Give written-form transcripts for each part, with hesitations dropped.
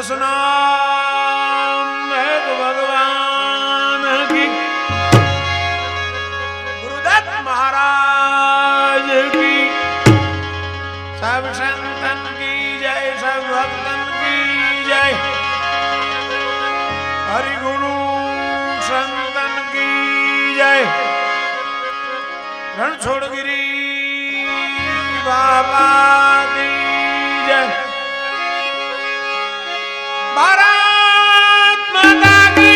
दसनाम एक भगवान की, गुरुदत्त महाराज की, सब संतन की जय, सब भक्तन की जय। हरि गुरु संतन की जय। रणछोड़गिरी बाबा की जय। भारत माता की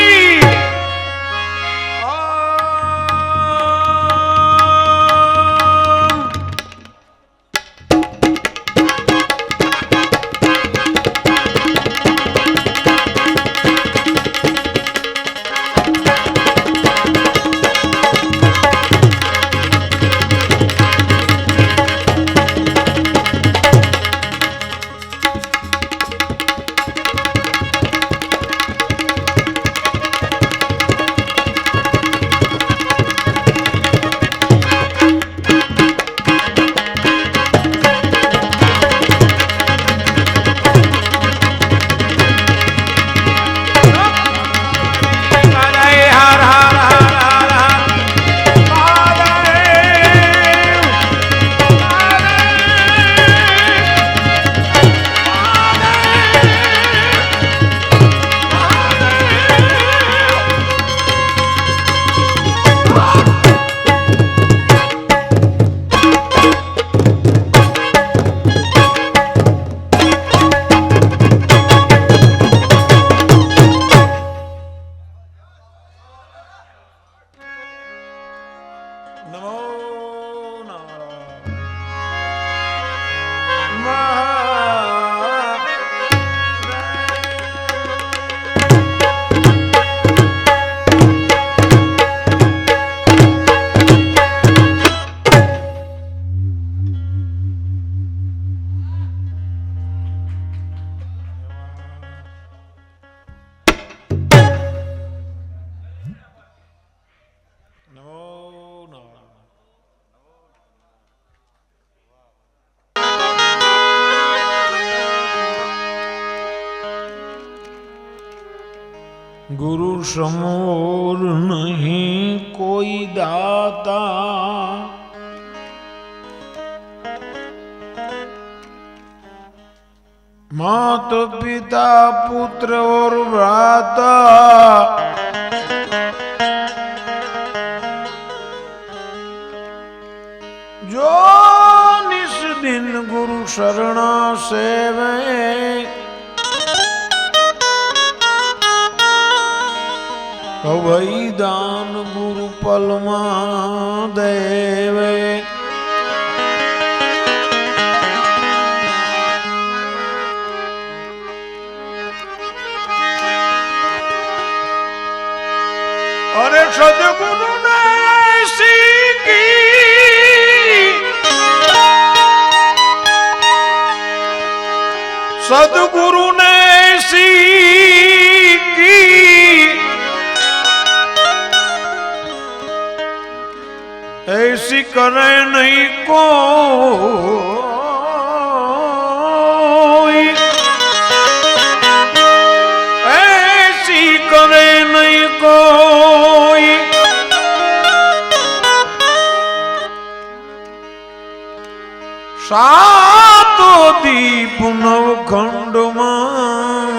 गुरु समोर नहीं कोई दाता, मात पिता पुत्र और भ्राता, जो निस दिन गुरु शरणा सेवे, अभय दान गुरु पलमा देवे। अरे सदगुरु ने सीखी, सदगुरु ने सीखी, ऐसी करे नहीं कोई, ऐसी करे नहीं कोई। सातो दीप नवखंड में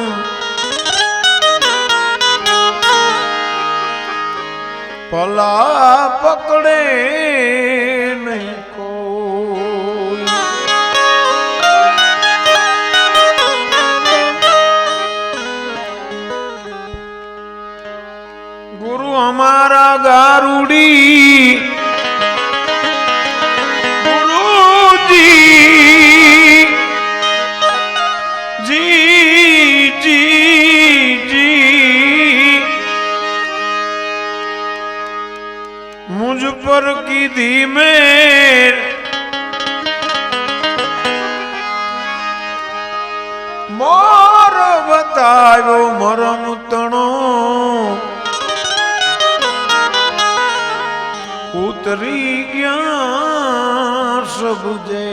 पला पकड़े नहीं कोई। गुरु हमारा गारुड़ी, गुरु जी जी जी जी मुझ पर की दी मेर, मोर बतायो मरम तणो, उतरी गया सब दे।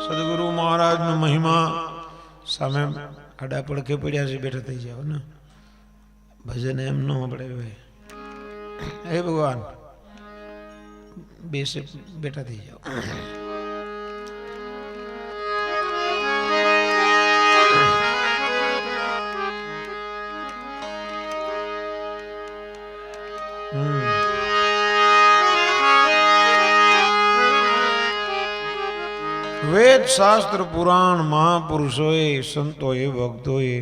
सदगुरु મહારાજનો મહિમા સામે આડા પડખે પડ્યા છે, બેઠા થઈ જાવ ને. ભજન એમ ન આપણે હે ભગવાન બેસે બેઠા થઈ જાવ. વેદ શાસ્ત્ર પુરાણ મહાપુરુષોએ સંતોએ ભક્તોએ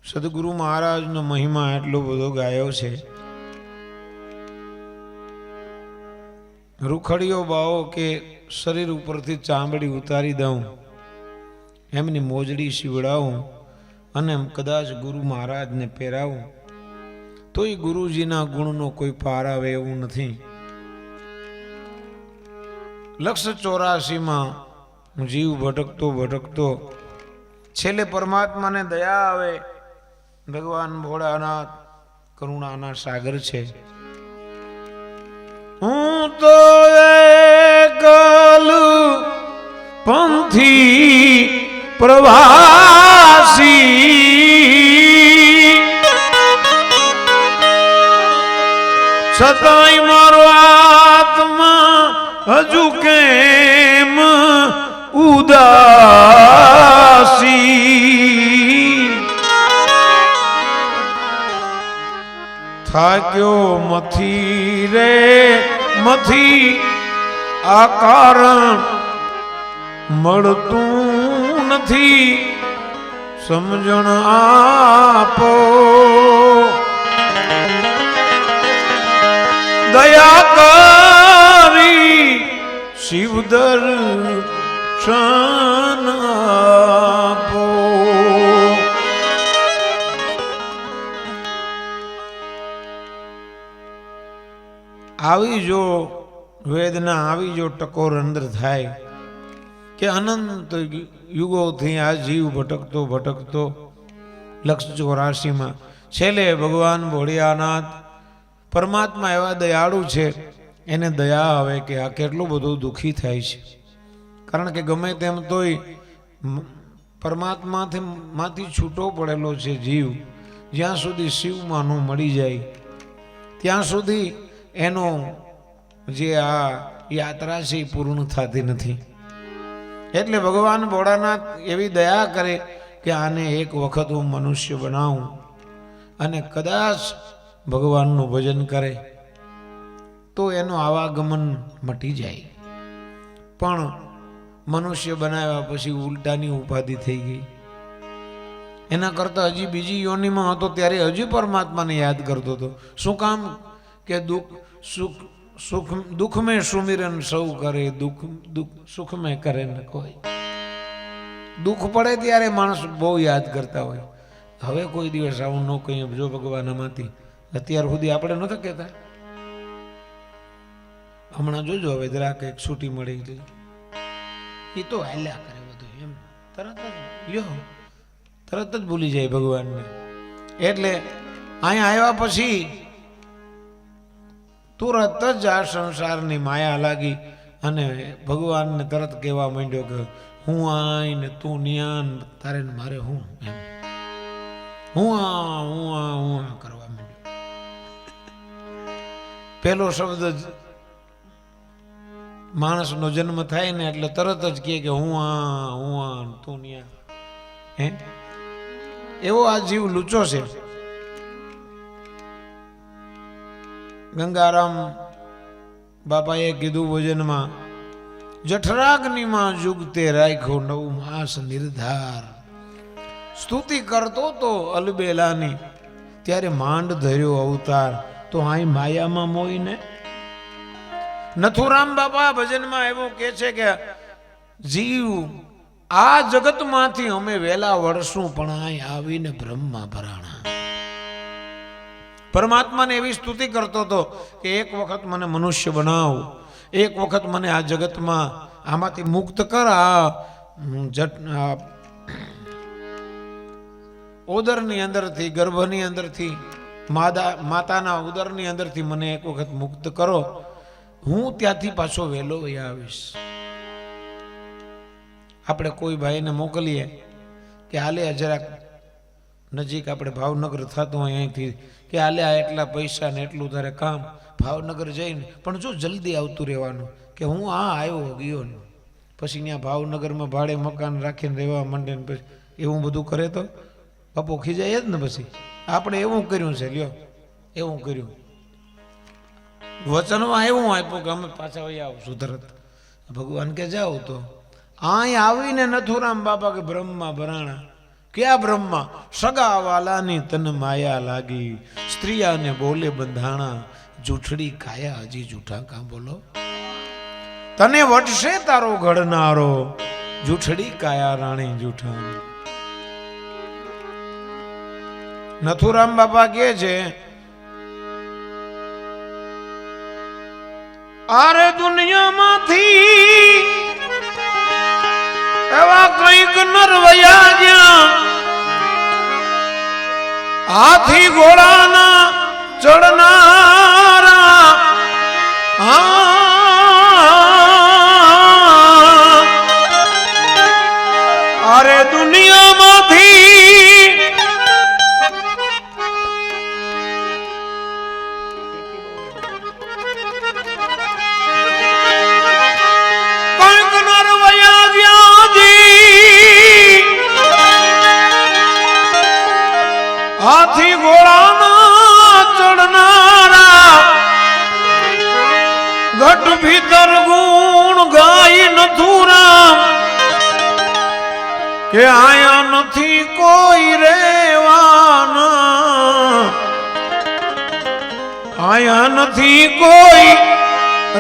સદગુરુ મહારાજનો મહિમા એટલો બધો ગાયો છે. રૂખડીઓ બાવો કે શરીર ઉપરથી ચામડી ઉતારી દઉં, એમની મોજડી સીવડાવું અને કદાચ ગુરુ મહારાજને પહેરાવું તો એ ગુરુજીના ગુણનો કોઈ પાર આવે એવું નથી. 184માં જીવ ભટકતો ભટકતો છેલ્લે પરમાત્માને દયા આવે. ભગવાન ભોળાનાથ કરુણાના સાગર છે. હું તો એકલ પંથી પ્રવાસી, છતાંય મારો આત્મા હજુ કેમ ઉદાસી. થાક્યો મથી રે મથી આ કારણ મળતું નથી, સમજણ આપો દયા કરી શિવ દર્શન આપો. આવી જો વેદના આવી જો ટકોર અંદર થાય કે અનંત યુગોથી આ જીવ ભટકતો ભટકતો 184માં છેલ્લે ભગવાન ભોળિયાનાથ પરમાત્મા એવા દયાળુ છે, એને દયા આવે કે આ કેટલું બધું દુઃખી થાય છે. કારણ કે ગમે તેમ તોય પરમાત્માથી છૂટો પડેલો છે જીવ. જ્યાં સુધી શિવમાં ન મળી જાય ત્યાં સુધી એનો જે આ યાત્રા છે એ પૂર્ણ થતી નથી. એટલે ભગવાન ભોળાનાથ એવી દયા કરે કે આને એક વખત હું મનુષ્ય બનાવું અને કદાચ ભગવાનનું ભજન કરે તો એનું આવાગમન મટી જાય. પણ મનુષ્ય બનાવ્યા પછી ઉલટાની ઉપાધિ થઈ ગઈ. એના કરતા હજી બીજી યોનિમાં હતો ત્યારે હજી પરમાત્માને યાદ કરતો હતો. શું કામ કે દુઃખ મેં સુમિરન સૌ કરે, સુખ મેં કરે ન કોઈ. દુઃખ પડે ત્યારે માણસ બહુ યાદ કરતા હોય. હવે કોઈ દિવસ આવું ન કહીએ જો ભગવાન આમાંથી અત્યાર સુધી આપણે નહોતા કહેતા. હમણાં જોજો હવે જરાક એક છૂટી મળી ગઈ એ તો હાલ્યા કરે બધું એમ તરત જ ભૂલી જાય ભગવાનને. એટલે અહીંયા આવ્યા પછી તુરત જ આ સંસારની માયા લાગી અને ભગવાનને તરત કહેવા માંડ્યો કે હું આઈ ને તું નિયાન, તારે ને મારે હું એમ હું આ કરવા માંડ્યો. પેલો શબ્દ માણસનો જન્મ થાય ને એટલે તરત જ કહે કે હું આ તું નિયાન. હે એવો આ જીવ લૂચો છે. ગંગારામ બાપાએ કીધું ભોજનમાં, જઠરાગ્નિમાં જુગતે રાખ્યો 9 માસ નિર્ધાર. સ્તુતિ કરતો તો અલબેલાની ત્યારે માંડ ધર્યો અવતાર. તો અહીં માયામાં મોઈને નથુરામ બાપા ભજનમાં એવું કે છે કે જીવ આ જગતમાંથી અમે વેલા વળશું પણ અહીં આવીને બ્રહ્મા ભરાણા. પરમાત્માને એવી સ્તુતિ કરતો હતો કે એક વખત મને મનુષ્ય બનાવ, એક વખત મને આ જગતમાં આમાંથી મુક્ત કર. આ ઉદરની અંદરથી, ગર્ભની અંદરથી, માતાના ઉદરની અંદરથી મને એક વખત મુક્ત કરો, હું ત્યાંથી પાછો વહેલો આવીશ. આપણે કોઈ ભાઈને મોકલીએ કે હાલે જરાક નજીક આપણે ભાવનગર થતું હોય અહીંથી કે હાલે આ એટલા પૈસા ને એટલું તારે કામ, ભાવનગર જઈને પણ જો જલ્દી આવતું રહેવાનું કે હું આવ્યો ગયો ને પછી ત્યાં ભાવનગરમાં ભાડે મકાન રાખીને રહેવા માંડે ને પછી એવું બધું કરે તો બાપો ખીજાય જ ને. પછી આપણે એવું કર્યું છે, લ્યો એવું કર્યું, વચનમાં એવું આપ્યું કે અમે પાછા વહી આવશું તરત. ભગવાન કે જાઓ તો અહીં આવીને નથુરામ બાપા કે બ્રહ્મા ભરાણા, ક્યાં બ્રહ્મા? સગા વાલાની તન માયા લાગી, સ્ત્રીયાને બોલે બંધાણા, જૂઠડી કાયા હજી જૂઠા કાં બોલો. તને વટશે તારો ઘડનારો, જૂઠડી કાયા રાણી જૂઠા. નથુરામ બાપા કહે છે આરે દુનિયામાંથી એવા કઈક નરવયા ગયા, હાથી ઘોડાના ચડનારા, અરે દુનિયામાંથી હાથી ઘોડાના ચડનારા, ઘટ ભીતર ગુણ ગાય નથુરામ કે આયા નથી કોઈ રેવાના, આયા નથી કોઈ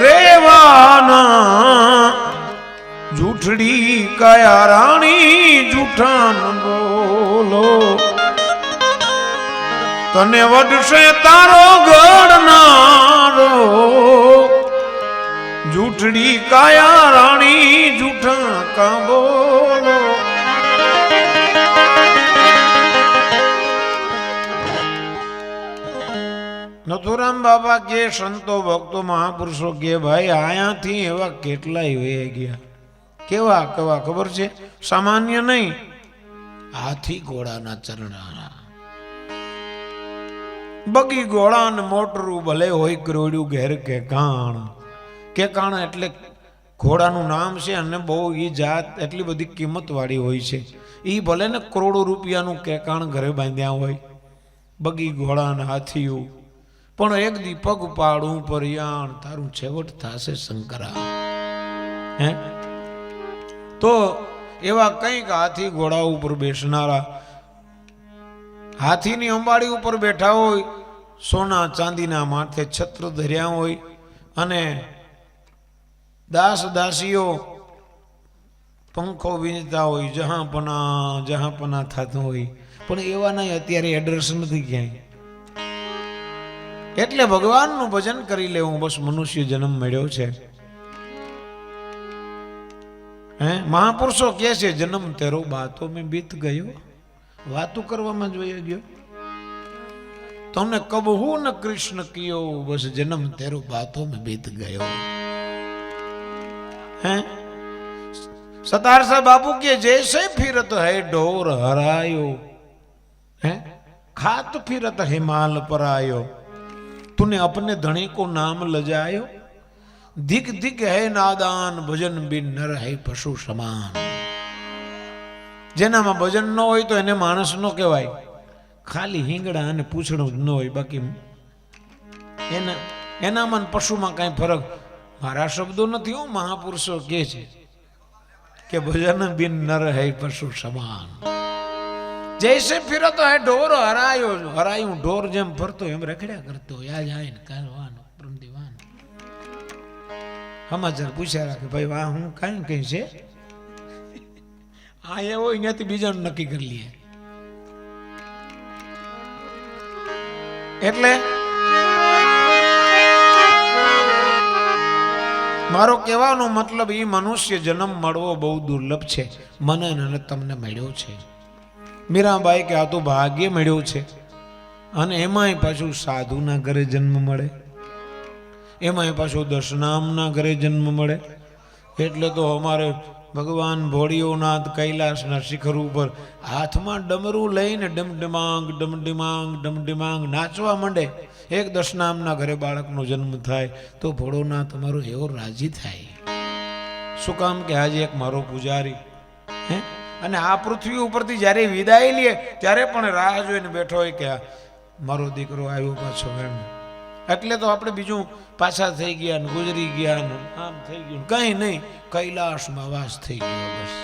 રેવાના, જૂઠડી કયા રાણી જૂઠાન બોલો. તને વડશે તારો ઘડનારો, જૂઠડી કાયા રાણી જૂઠા કા બોલો. નથુરામ બાબા કે સંતો ભક્તો મહાપુરુષો કે ભાઈ આયાથી એવા કેટલાય વહી ગયા. કેવા કેવા ખબર છે? સામાન્ય નહીં, હાથી ઘોડાના ચરણાના, બગી ઘોડા ને મોટરું ભલે હોય કરોડ્યું ઘેર કે કાણ. કે કાણ એટલે ઘોડાનું નામ છે અને બહુ એ જાત એટલી બધી કિંમત વાળી હોય છે. એ ભલે ને કરોડો રૂપિયાનું કેકાણ ઘરે બાંધ્યા હોય, બગી ઘોડા ને હાથીયું, પણ એક દી પગ પાડું પરિયાણ તારું છેવટ થશે શંકરા. હે તો એવા કંઈક હાથી ઘોડા ઉપર બેસનારા, હાથીની અંબાડી ઉપર બેઠા હોય, સોના ચાંદીના માથે છત્ર ધર્યા હોય અને દાસ દાસીઓ પંખો વીંજતા હોય, જહાંપના થતું હોય, પણ એવા નહીં અત્યારે એડ્રેસ નથી ક્યાંય. એટલે ભગવાનનું ભજન કરી લેવું, બસ મનુષ્ય જન્મ મળ્યો છે. હે મહાપુરુષો કહે છે જન્મ તેરો બાતો મેં બીત ગયો, વાતું કરવામાં જોઈ ગયો. તમને કબહુ ન કૃષ્ણ કિયો, બસ જન્મ તેરો બાતો મેં બીત ગયો. હે સતાર સાહેબ બાપુ કે જैसे फिरत है डोर हरायो, है खात फिरत हिमाल पर आयो, तूने अपने धनी को नाम लजायो, दिग दिग है नादान भजन बिन नर है पशु समान. જેનામાં ભજન ન હોય તો એને માણસ નો કહેવાય, ખાલી હિંગડા અને પૂછડું જ ન હોય, બાકી એનામાં પશુમાં કઈ ફરક. મારા શબ્દો નથી, હું મહાપુરુષો કહે છે કે ભજન બિન નર હૈ પશુ સમાન. જૈસે ફિરત હૈ ઢોર હરાયો, હરાયું ઢોર જેમ ફરતો એમ રખડ્યા કરતો. યાદ આવે ને કાલવાનો પ્રમદીવાન સમાચાર પૂછ્યા રાખે, ભાઈ વાહ હું કઈ કઈ છે આ એવો અહીંયાથી બીજાનું નક્કી કરી લઈએ. એટલે મારો કહેવાનો મતલબ એ મનુષ્ય જન્મ મળવો બહુ દુર્લભ છે. મને અને તમને મળ્યો છે. મીરાબાઈ કે આ તો ભાગ્ય મળ્યો છે. અને એમાંય પાછું સાધુના ઘરે જન્મ મળે, એમાંય પાછું દશનામના ઘરે જન્મ મળે. એટલે તો અમારે ભગવાન ભોળિયોનાથ કૈલાસના શિખર ઉપર હાથમાં ડમરું લઈને ડમડમાંગ ડમડમાંગ ડમડમાંગ નાચવા માંડે. એક દશનામના ઘરે બાળકનો જન્મ થાય તો ભોળોનાથ અમારો એવો રાજી થાય. શું કામ કે આજે એક મારો પૂજારી હે, અને આ પૃથ્વી ઉપરથી જ્યારે વિદાય લે ત્યારે પણ રાહ જોઈને બેઠો હોય કે મારો દીકરો આવ્યો પાછો એમ. એટલે તો આપણે બીજું પાછા થઈ ગયા ને ગુજરી ગયા ને આમ થઈ ગયું કઈ નહીં, કૈલાસમાં વાસ થઈ ગયો બસ.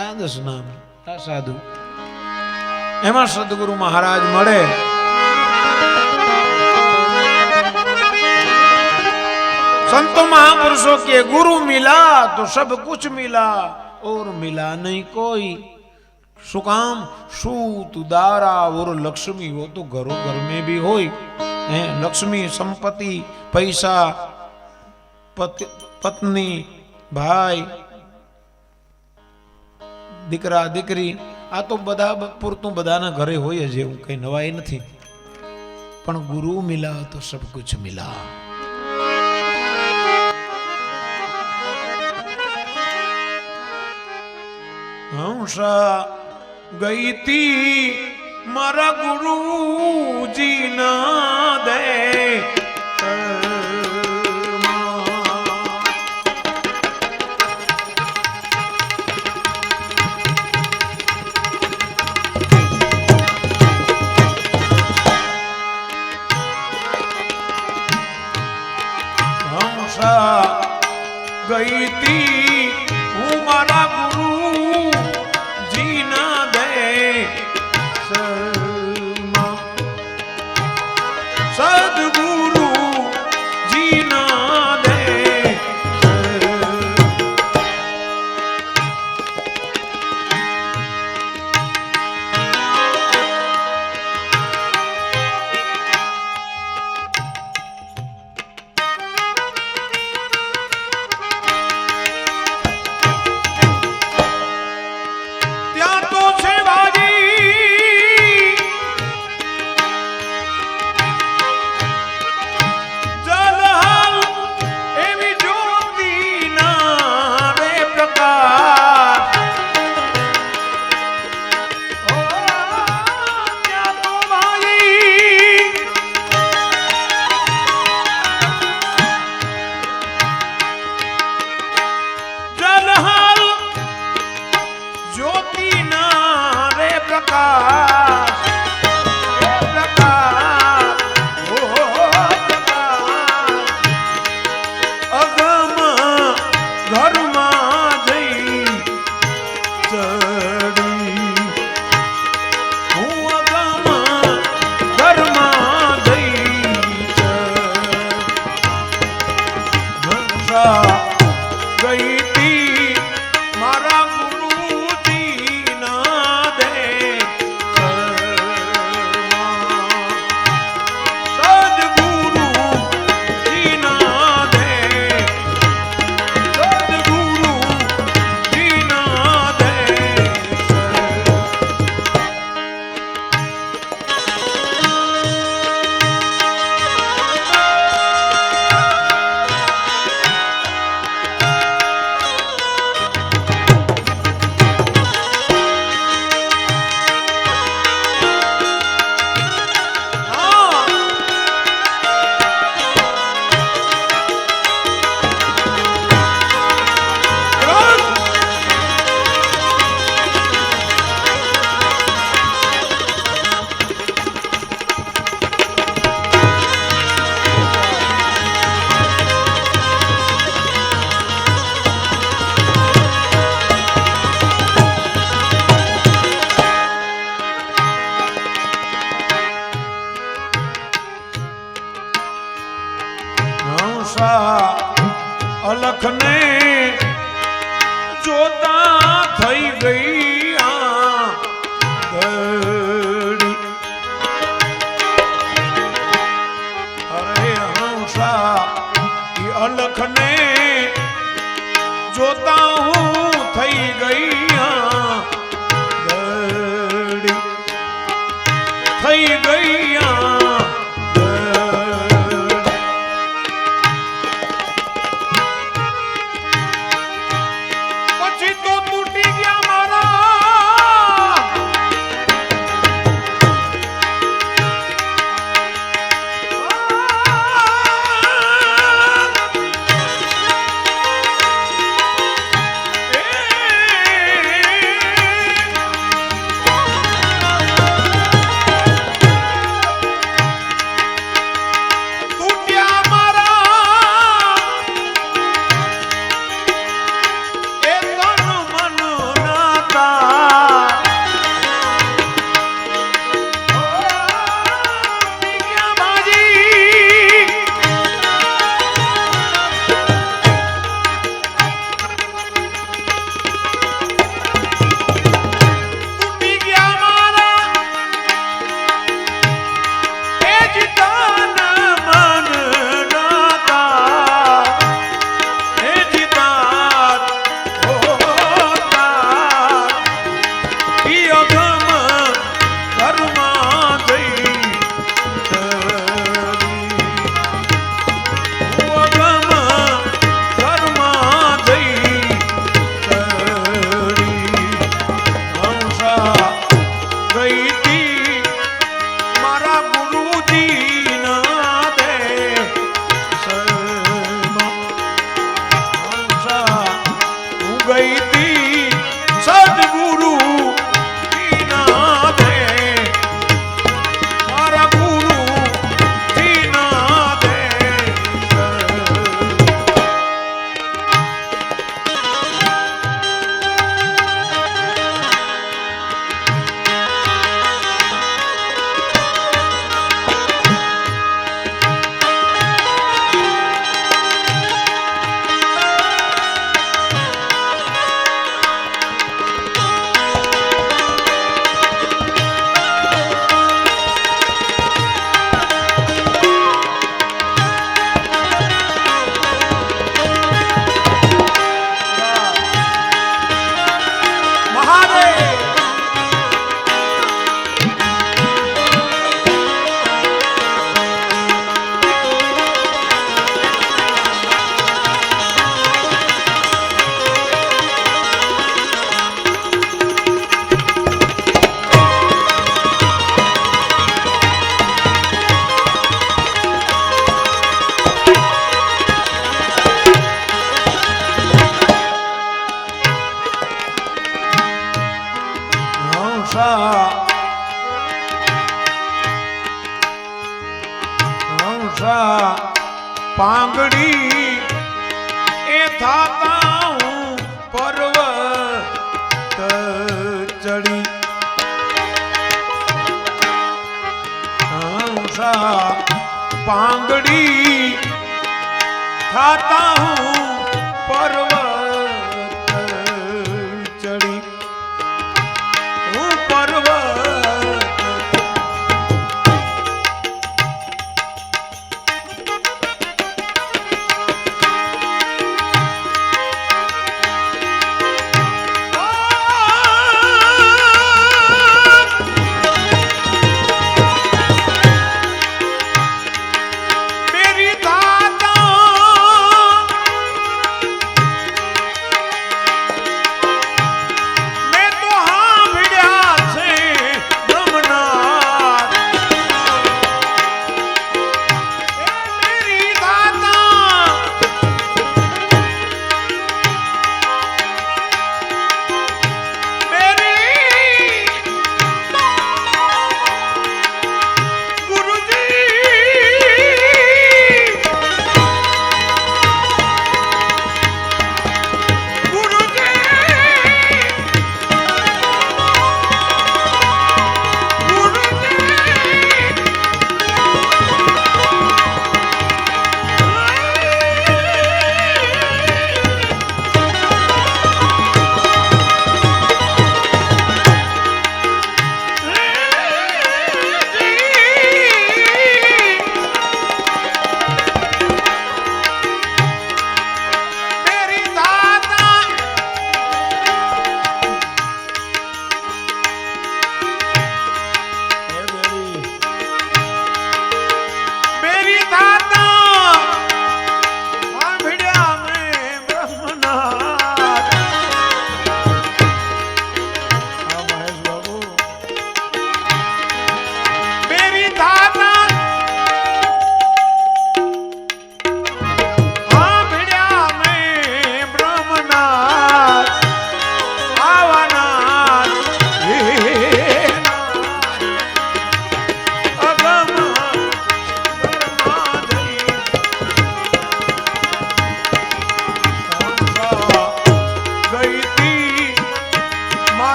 આ દશનામ આ સાધુ એમાં સદગુરુ મહારાજ મળે. संतो महापुरुषों के गुरु मिला तो सब कुछ मिला और मिला नहीं कोई. શું કામ? सूत दारा और लक्ष्मी वो तो घरों घर में भी होय. लक्ष्मी संपत्ति पैसा पत्नी भाई દીકરા દીકરી આ તો બધા પૂરતું બધાના ઘરે હોય જ, એવું કઈ નવાઈ નથી. પણ ગુરુ મિલા તો સબ કુછ મિલા. હંસા ગઈ તી મારા ગુરુજી ના દે ગઈ તી હું મારા ગુરુ જીના દે સદગુરુ જીના દે. અલખને જોતા થઈ ગઈ આ ઘડી. અરે હંસા એ અલખને જોતા હું થઈ ગઈ આ ઘડી. થઈ ગઈ આ પાંગડી એ થાતા હું પર્વત ચડી પાંગડી થાતા હું પર્વત ચડી હું પર્વત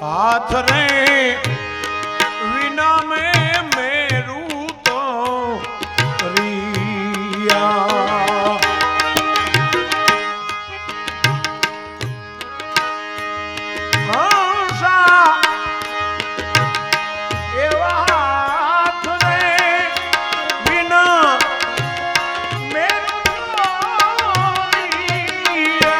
हाथ रे विना में मेरू तो रिया हंसा एवा हाथ रे विना मेरू तो रिया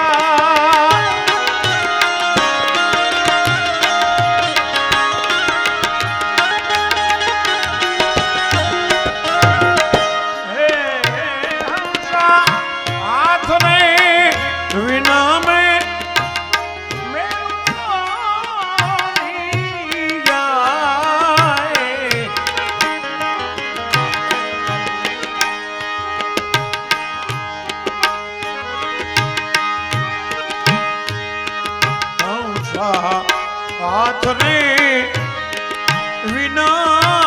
હાથને વિના